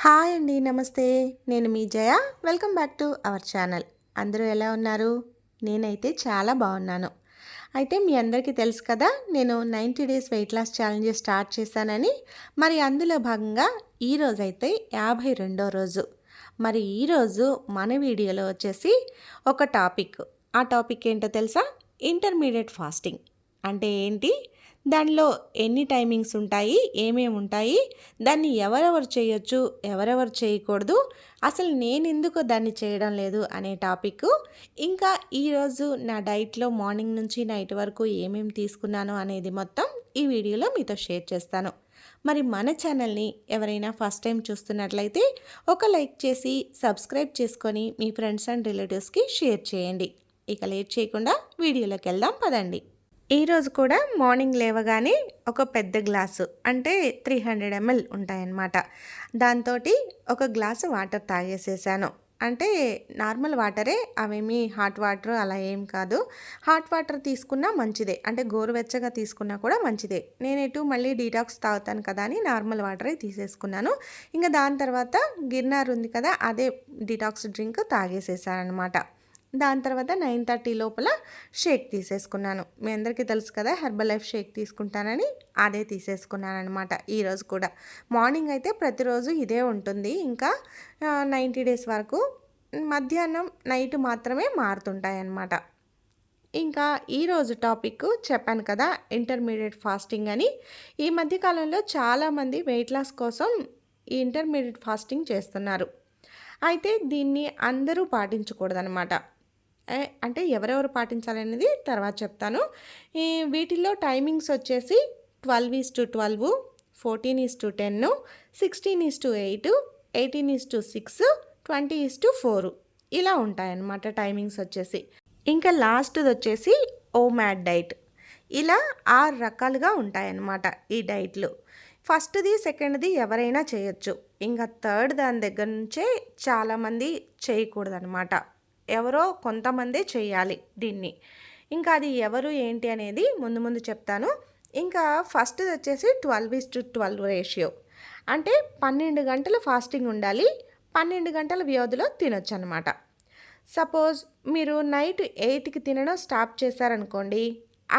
Hi అండి. నమస్తే. నేను మీ Jaya. Welcome back to our channel. అందరూ ఎలా ఉన్నారు? నేనైతే చాలా బాగున్నాను. అయితే మీ అందరికీ తెలుసు కదా, నేను 90 days weight loss challenge start చేశానని. మరి అందులో భాగంగా ఈరోజైతే 52వ రోజు. మరి ఈరోజు మన వీడియోలో వచ్చేసి ఒక టాపిక్. ఆ టాపిక్ ఏంటో తెలుసా? ఇంటర్మీడియట్ ఫాస్టింగ్ అంటే ఏంటి, దానిలో ఎన్ని టైమింగ్స్ ఉంటాయి, ఏమేమి ఉంటాయి, దాన్ని ఎవరెవరు చేయొచ్చు, ఎవరెవరు చేయకూడదు, అసలు నేను ఎందుకు దాన్ని చేయడం లేదు అనే టాపిక్. ఇంకా ఈరోజు నా డైట్లో మార్నింగ్ నుంచి నైట్ వరకు ఏమేమి తీసుకున్నాను అనేది మొత్తం ఈ వీడియోలో మీతో షేర్ చేస్తాను. మరి మన ఛానల్ని ఎవరైనా ఫస్ట్ టైం చూస్తున్నట్లయితే ఒక లైక్ చేసి సబ్స్క్రైబ్ చేసుకొని మీ ఫ్రెండ్స్ అండ్ రిలేటివ్స్కి షేర్ చేయండి. ఇక లేట్ చేయకుండా వీడియోలోకి వెళ్దాం పదండి. ఈరోజు కూడా మార్నింగ్ లేవగానే ఒక పెద్ద గ్లాసు అంటే 300 ml ఉంటాయన్నమాట. దాంతో ఒక గ్లాసు వాటర్ తాగేసేసాను. అంటే నార్మల్ వాటరే, అవేమీ హాట్ వాటర్ అలా ఏం కాదు. హాట్ వాటర్ తీసుకున్నా మంచిదే, అంటే గోరువెచ్చగా తీసుకున్నా కూడా మంచిదే. నేను మళ్ళీ డీటాక్స్ తాగుతాను కదా అని నార్మల్ వాటరే తీసేసుకున్నాను. ఇంకా దాని తర్వాత గిర్నార్ ఉంది కదా, అదే డీటాక్స్ డ్రింక్ తాగేసేసాను అనమాట. దాని తర్వాత 9:30 లోపల షేక్ తీసేసుకున్నాను. మీ అందరికీ తెలుసు కదా, హెర్బల్ లైఫ్ షేక్ తీసుకుంటానని, అదే తీసేసుకున్నాను అనమాట. ఈరోజు కూడా మార్నింగ్ అయితే ప్రతిరోజు ఇదే ఉంటుంది. ఇంకా 90 డేస్ వరకు మధ్యాహ్నం నైట్ మాత్రమే మారుతుంటాయి అన్నమాట. ఇంకా ఈరోజు టాపిక్ చెప్పాను కదా, ఇంటర్మీడియట్ ఫాస్టింగ్ అని. ఈ మధ్యకాలంలో చాలామంది వెయిట్ లాస్ కోసం ఈ ఇంటర్మీడియట్ ఫాస్టింగ్ చేస్తున్నారు. అయితే దీన్ని అందరూ పాటించకూడదనమాట. అంటే ఎవరెవరు పాటించాలనేది తర్వాత చెప్తాను. వీటిల్లో టైమింగ్స్ వచ్చేసి 12:12, 14:10, 16:8, 18:6, 20:4 ఇలా ఉంటాయన్నమాట టైమింగ్స్ వచ్చేసి. ఇంకా లాస్ట్ది వచ్చేసి ఓమాడ్ డైట్. ఇలా 6 రకాలుగా ఉంటాయన్నమాట ఈ డైట్లు. ఫస్ట్ది సెకండ్ది ఎవరైనా చేయొచ్చు. ఇంకా థర్డ్ దాని దగ్గర నుంచే చాలామంది చేయకూడదనమాట. ఎవరో కొంతమందే చేయాలి దీన్ని. ఇంకా అది ఎవరు ఏంటి అనేది ముందు ముందు చెప్తాను. ఇంకా ఫస్ట్ది వచ్చేసి 12:12 రేషియో. అంటే 12 గంటలు ఫాస్టింగ్ ఉండాలి, 12 గంటల వ్యవధిలో తినొచ్చు అనమాట. సపోజ్ మీరు నైట్ 8కి తినడం స్టాప్ చేశారనుకోండి,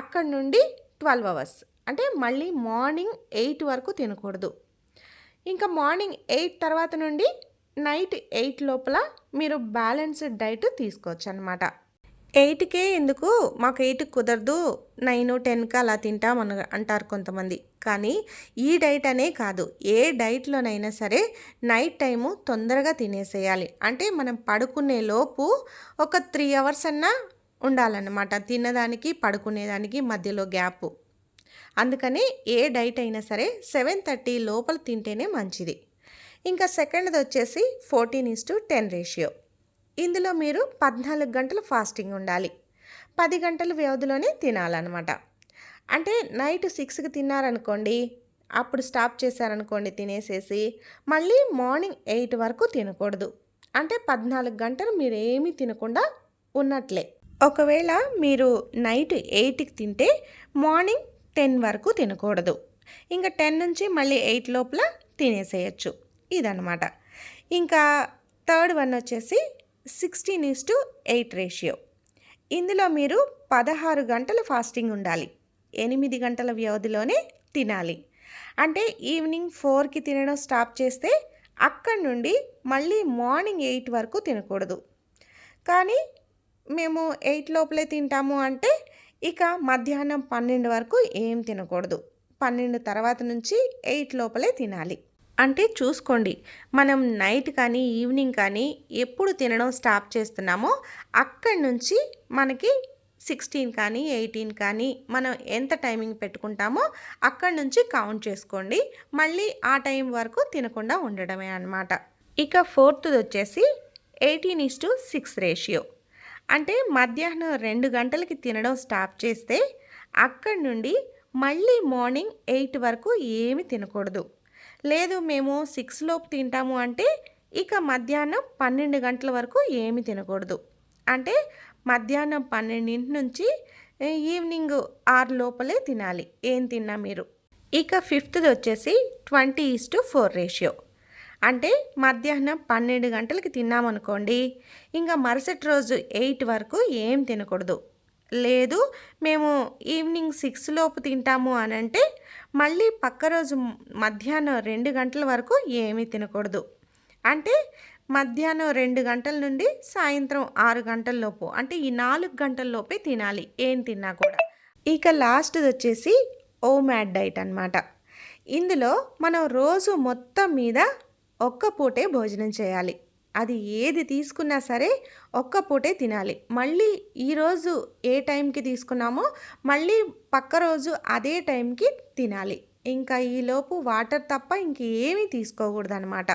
అక్కడి నుండి 12 అవర్స్ అంటే మళ్ళీ మార్నింగ్ 8 వరకు తినకూడదు. ఇంకా మార్నింగ్ 8 తర్వాత నుండి నైట్ 8 లోపల మీరు బ్యాలెన్స్డ్ డైట్ తీసుకోవచ్చు అనమాట. 8కే ఎందుకు, మాకు 8కి కుదరదు, 9, 10కి అలా తింటాం అంటారు కొంతమంది. కానీ ఈ డైట్ అనే కాదు, ఏ డైట్లోనైనా సరే నైట్ టైము తొందరగా తినేసేయాలి. అంటే మనం పడుకునే లోపు ఒక 3 అవర్స్ అన్నా ఉండాలన్నమాట, తినదానికి పడుకునేదానికి మధ్యలో గ్యాప్. అందుకని ఏ డైట్ అయినా సరే 7:30 లోపల తింటేనే మంచిది. ఇంకా సెకండ్ది వచ్చేసి 14:10 రేషియో. ఇందులో మీరు 14 గంటలు ఫాస్టింగ్ ఉండాలి, 10 గంటల వ్యవధిలోనే తినాలన్నమాట. అంటే నైట్ 6కి తిన్నారనుకోండి, అప్పుడు స్టాప్ చేశారనుకోండి తినేసేసి, మళ్ళీ మార్నింగ్ 8 వరకు తినకూడదు. అంటే 14 గంటలు మీరు ఏమీ తినకుండా ఉన్నట్లే. ఒకవేళ మీరు నైట్ 8కి తింటే మార్నింగ్ 10 వరకు తినకూడదు. ఇంకా 10 నుంచి మళ్ళీ 8 లోపల తినేసేయచ్చు. ఇదన్నమాట. ఇంకా థర్డ్ వన్ వచ్చేసి 16:8 రేషియో. ఇందులో మీరు 16 గంటలు ఫాస్టింగ్ ఉండాలి, 8 గంటల వ్యవధిలోనే తినాలి. అంటే ఈవినింగ్ 4కి తినడం స్టాప్ చేస్తే అక్కడి నుండి మళ్ళీ మార్నింగ్ 8 వరకు తినకూడదు. కానీ మేము 8 లోపలే తింటాము అంటే ఇక మధ్యాహ్నం 12 వరకు ఏం తినకూడదు. 12 తర్వాత నుంచి 8 లోపలే తినాలి. అంటే చూసుకోండి, మనం నైట్ కానీ ఈవినింగ్ కానీ ఎప్పుడు తినడం స్టాప్ చేస్తున్నామో అక్కడి నుంచి మనకి 16 కానీ 18 కానీ మనం ఎంత టైమింగ్ పెట్టుకుంటామో అక్కడి నుంచి కౌంట్ చేసుకోండి. మళ్ళీ ఆ టైం వరకు తినకుండా ఉండడమే అన్నమాట. ఇక ఫోర్త్ది వచ్చేసి 18:6 రేషియో. అంటే మధ్యాహ్నం 2 గంటలకి తినడం స్టాప్ చేస్తే అక్కడి నుండి మళ్ళీ మార్నింగ్ 8 వరకు ఏమి తినకూడదు. లేదు మేము 6 లోపు తింటాము అంటే ఇక మధ్యాహ్నం 12 గంటల వరకు ఏమి తినకూడదు. అంటే మధ్యాహ్నం 12 నుంచి ఈవినింగ్ 6 లోపలే తినాలి ఏం తిన్నా మీరు. ఇక ఫిఫ్త్ది వచ్చేసి 20:4 రేషియో. అంటే మధ్యాహ్నం 12 గంటలకి తిన్నామనుకోండి, ఇంకా మరుసటి రోజు 8 వరకు ఏం తినకూడదు. లేదు మేము ఈవినింగ్ 6 లోపు తింటాము అనంటే, మళ్ళీ పక్క రోజు మధ్యాహ్నం 2 గంటల వరకు ఏమీ తినకూడదు. అంటే మధ్యాహ్నం 2 గంటల నుండి సాయంత్రం 6 గంటల లోపు అంటే ఈ 4 గంటల లోపే తినాలి ఏం తిన్నా కూడా. ఇక లాస్ట్‌దొచ్చేసి ఓమాడ్ డైట్ అనమాట. ఇందులో మనం రోజు మొత్తం మీద ఒక్క పూటే భోజనం చేయాలి. అది ఏది తీసుకున్నా సరే ఒక్క పూటే తినాలి. మళ్ళీ ఈరోజు ఏ టైంకి తీసుకున్నామో మళ్ళీ పక్క రోజు అదే టైంకి తినాలి. ఇంకా ఈలోపు వాటర్ తప్ప ఇంకేమీ తీసుకోకూడదనమాట.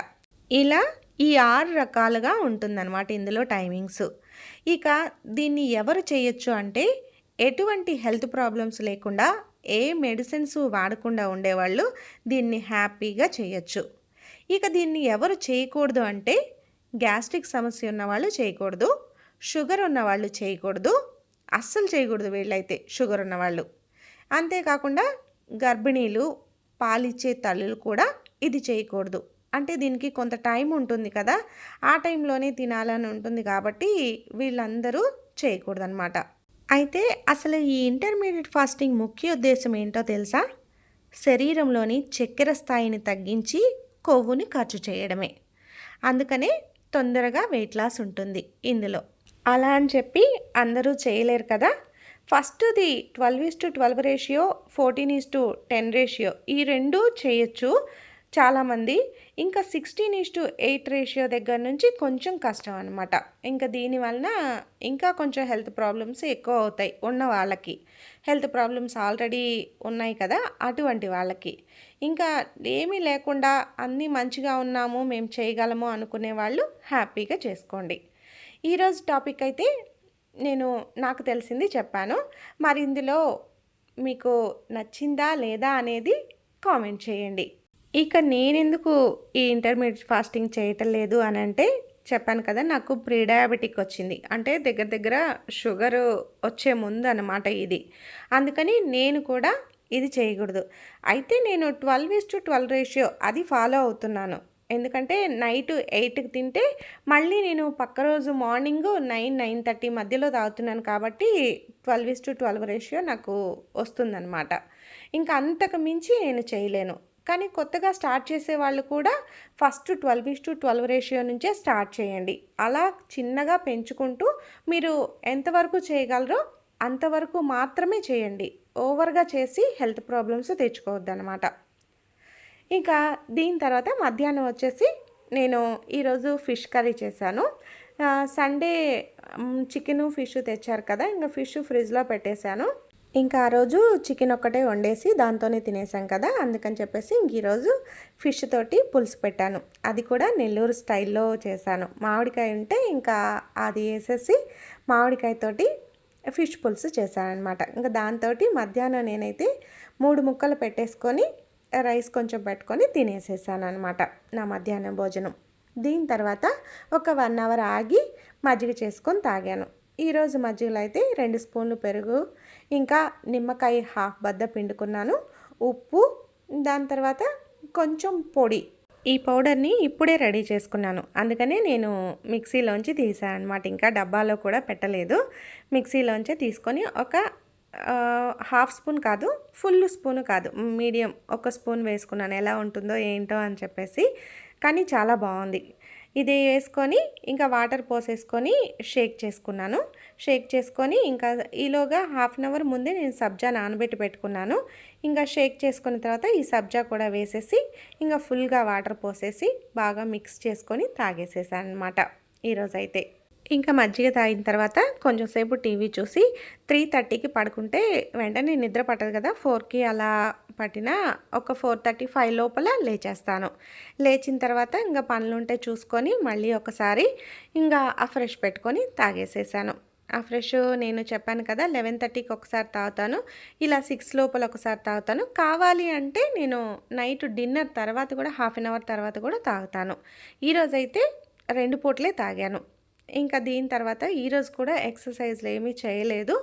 ఇలా ఈ 6 రకాలుగా ఉంటుందన్నమాట ఇందులో టైమింగ్స్. ఇక దీన్ని ఎవరు చేయొచ్చు అంటే, ఎటువంటి హెల్త్ ప్రాబ్లమ్స్ లేకుండా, ఏ మెడిసిన్స్ వాడకుండా ఉండేవాళ్ళు దీన్ని హ్యాపీగా చేయొచ్చు. ఇక దీన్ని ఎవరు చేయకూడదు అంటే, గ్యాస్ట్రిక్ సమస్య ఉన్నవాళ్ళు చేయకూడదు, షుగర్ ఉన్నవాళ్ళు చేయకూడదు, అస్సలు చేయకూడదు వీళ్ళైతే షుగర్ ఉన్నవాళ్ళు. అంతేకాకుండా గర్భిణీలు, పాలిచ్చే తల్లులు కూడా ఇది చేయకూడదు. అంటే దీనికి కొంత టైం ఉంటుంది కదా! ఆ టైంలోనే తినాలని ఉంటుంది కాబట్టి వీళ్ళందరూ చేయకూడదనమాట. అయితే అసలు ఈ ఇంటర్మీడియేట్ ఫాస్టింగ్ ముఖ్య ఉద్దేశం ఏంటో తెలుసా? శరీరంలోని చక్కెర స్థాయిని తగ్గించి కొవ్వుని ఖర్చు చేయడమే. అందుకనే తొందరగా వెయిట్ లాస్ ఉంటుంది ఇందులో. అలా అని చెప్పి అందరూ చేయలేరు కదా! ఫస్ట్‌ది 12:12 రేషియో, 14:10 రేషియో ఈ 2 చేయొచ్చు చాలామంది. ఇంకా 16:8 రేషియో దగ్గర నుంచి కొంచెం కష్టం అనమాట. ఇంకా దీనివలన ఇంకా కొంచెం హెల్త్ ప్రాబ్లమ్స్ ఎక్కువ అవుతాయి ఉన్న వాళ్ళకి. హెల్త్ ప్రాబ్లమ్స్ ఆల్రెడీ ఉన్నాయి కదా! అటువంటి వాళ్ళకి. ఇంకా ఏమీ లేకుండా అన్నీ మంచిగా ఉన్నాము, మేము చేయగలము అనుకునే వాళ్ళు హ్యాపీగా చేసుకోండి. ఈరోజు టాపిక్ అయితే నాకు తెలిసింది చెప్పాను. మరి ఇందులో మీకు నచ్చిందా లేదా అనేది కామెంట్ చేయండి. ఇక నేనెందుకు ఈ ఇంటర్మీడియేట్ ఫాస్టింగ్ చేయటం లేదు అనంటే, చెప్పాను కదా నాకు ప్రీ డయాబెటిక్ వచ్చింది. అంటే దగ్గర దగ్గర షుగరు వచ్చే ముందనమాట ఇది. అందుకని నేను కూడా ఇది చేయకూడదు. అయితే నేను 12:12 రేషియో అది ఫాలో అవుతున్నాను. ఎందుకంటే నైట్ 8కి తింటే మళ్ళీ నేను పక్క రోజు మార్నింగు 9:30 మధ్యలో తాగుతున్నాను కాబట్టి 12:12 రేషియో నాకు వస్తుందనమాట. ఇంకా అంతకు మించి నేను చేయలేను. కానీ కొత్తగా స్టార్ట్ చేసేవాళ్ళు కూడా ఫస్ట్ 12:12 రేషియో నుంచే స్టార్ట్ చేయండి. అలా చిన్నగా పెంచుకుంటూ మీరు ఎంతవరకు చేయగలరో అంతవరకు మాత్రమే చేయండి. ఓవర్‌గా చేసి హెల్త్ ప్రాబ్లమ్స్ తెచ్చుకోవద్దనమాట. ఇంకా దీని తర్వాత మధ్యాహ్నం వచ్చేసి నేను ఈరోజు ఫిష్ కర్రీ చేశాను. సండే చికెను, ఫిష్ తెచ్చారు కదా! ఇంక ఫిష్ ఫ్రిడ్జ్‌లో పెట్టేశాను. ఇంకా ఆ రోజు చికెన్ ఒక్కటే వండేసి దాంతోనే తినేసాం కదా! అందుకని చెప్పేసి ఇంక ఈరోజు ఫిష్ తోటి పులుసు పెట్టాను. అది కూడా నెల్లూరు స్టైల్‌లో చేశాను. మామిడికాయ ఉంటే ఇంకా అది వేసేసి మామిడికాయతోటి ఫిష్ పులుసు చేశాననమాట. ఇంకా దాంతోటి మధ్యాహ్నం నేనైతే 3 ముక్కలు పెట్టేసుకొని రైస్ కొంచెం పెట్టుకొని తినేసేసాననమాట నా మధ్యాహ్నం భోజనం. దీని తర్వాత ఒక 1 అవర్ ఆగి మజ్జిగ చేసుకొని తాగాను. ఈరోజు మజ్జిగలో అయితే 2 స్పూన్లు పెరుగు, ఇంకా నిమ్మకాయ హాఫ్ బద్ద పిండుకున్నాను, ఉప్పు, దాని తర్వాత కొంచెం పొడి. ఈ పౌడర్ని ఇప్పుడే రెడీ చేసుకున్నాను. అందుకనే నేను మిక్సీలోంచి తీసాను అనమాట. ఇంకా డబ్బాలో కూడా పెట్టలేదు. మిక్సీలోంచే తీసుకొని ఒక హాఫ్ స్పూన్ కాదు, ఫుల్ స్పూన్ కాదు, మీడియం ఒక స్పూన్ వేసుకున్నాను. ఎలా ఉంటుందో ఏంటో అని చెప్పేసి. కానీ చాలా బాగుంది. ఇది వేసుకొని ఇంకా వాటర్ పోసేసుకొని షేక్ చేసుకున్నాను. షేక్ చేసుకొని ఇంకా ఈలోగా హాఫ్ అన్ అవర్ ముందే నేను సబ్జా నానబెట్టి పెట్టుకున్నాను. ఇంకా షేక్ చేసుకున్న తర్వాత ఈ సబ్జా కూడా వేసేసి ఇంకా ఫుల్గా వాటర్ పోసేసి బాగా మిక్స్ చేసుకొని తాగేసేసాను అనమాట ఈరోజైతే. ఇంకా మజ్జిగ తాగిన తర్వాత కొంచెం సేపు టీవీ చూసి 3:30కి పడుకుంటే వెంటనే నిద్ర పట్టదు కదా! 4కి అలా పట్టినా ఒక 4:35 లోపల లేచేస్తాను. లేచిన తర్వాత ఇంకా పనులుంటే చూసుకొని మళ్ళీ ఒకసారి ఇంకా ఆ ఫ్రెష్ పెట్టుకొని తాగేసేసాను. ఆ ఫ్రెష్ నేను చెప్పాను కదా 11:30కి ఒకసారి తాగుతాను. ఇలా 6 లోపల ఒకసారి తాగుతాను. కావాలి అంటే నేను నైట్ డిన్నర్ తర్వాత కూడా హాఫ్ అన్ అవర్ తర్వాత కూడా తాగుతాను. ఈరోజైతే 2 పూటలే తాగాను. ఇంకా దీని తర్వాత ఈరోజు కూడా ఎక్సర్సైజ్లు ఏమీ చేయలేదు.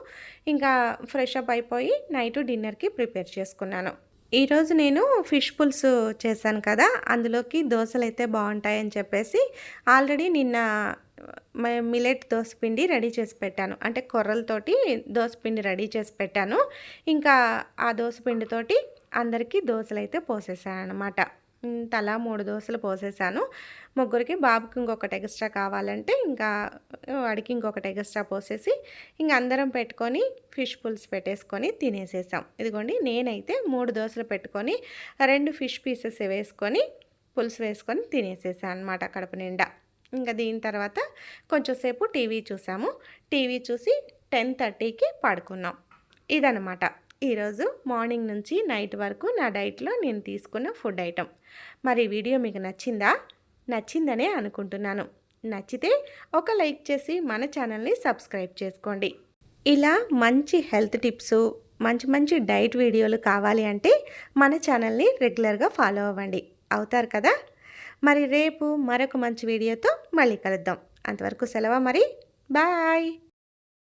ఇంకా ఫ్రెష్ అప్ అయిపోయి నైట్ డిన్నర్కి ప్రిపేర్ చేసుకున్నాను. ఈరోజు నేను ఫిష్ పులుసు చేశాను కదా! అందులోకి దోసలైతే బావుంటాయని చెప్పేసి ఆల్రెడీ నిన్న మిల్లెట్ దోస పిండి రెడీ చేసి పెట్టాను. అంటే కొర్రలతోటి దోస పిండి రెడీ చేసి పెట్టాను. ఇంకా ఆ దోస పిండితోటి అందరికీ దోసలైతే పోసేసాననమాట. తలా 3 దోసలు పోసేసాను. ముగ్గురికి, బాబుకి ఇంకొకటి ఎక్స్‌ట్రా కావాలంటే ఇంకా వాడికి ఇంకొకటి ఎక్స్‌ట్రా పోసేసి ఇంక అందరం పెట్టుకొని ఫిష్ పులుసు పెట్టేసుకొని తినేసేసాం. ఇదిగోండి నేనైతే 3 దోసలు పెట్టుకొని 2 ఫిష్ పీసెస్ వేసుకొని పులుసు వేసుకొని తినేసేసా అనమాట కడుపు నిండా. ఇంకా దీని తర్వాత కొంచెం సేపు టీవీ చూసాము. టీవీ చూసి 10:30కి పడుకున్నాం. ఇదనమాట ఈరోజు మార్నింగ్ నుంచి నైట్ వరకు నా డైట్‌లో నేను తీసుకున్న ఫుడ్ ఐటెమ్. మరి వీడియో మీకు నచ్చిందా? నచ్చిందనే అనుకుంటున్నాను. నచ్చితే ఒక లైక్ చేసి మన ఛానల్‌ని సబ్స్క్రైబ్ చేసుకోండి. ఇలా మంచి హెల్త్ టిప్సు, మంచి మంచి డైట్ వీడియోలు కావాలి అంటే మన ఛానల్‌ని రెగ్యులర్‌గా ఫాలో అవ్వండి. అవుతారు కదా! మరి రేపు మరొక మంచి వీడియోతో మళ్ళీ కలుద్దాం. అంతవరకు సెలవా మరి. బాయ్.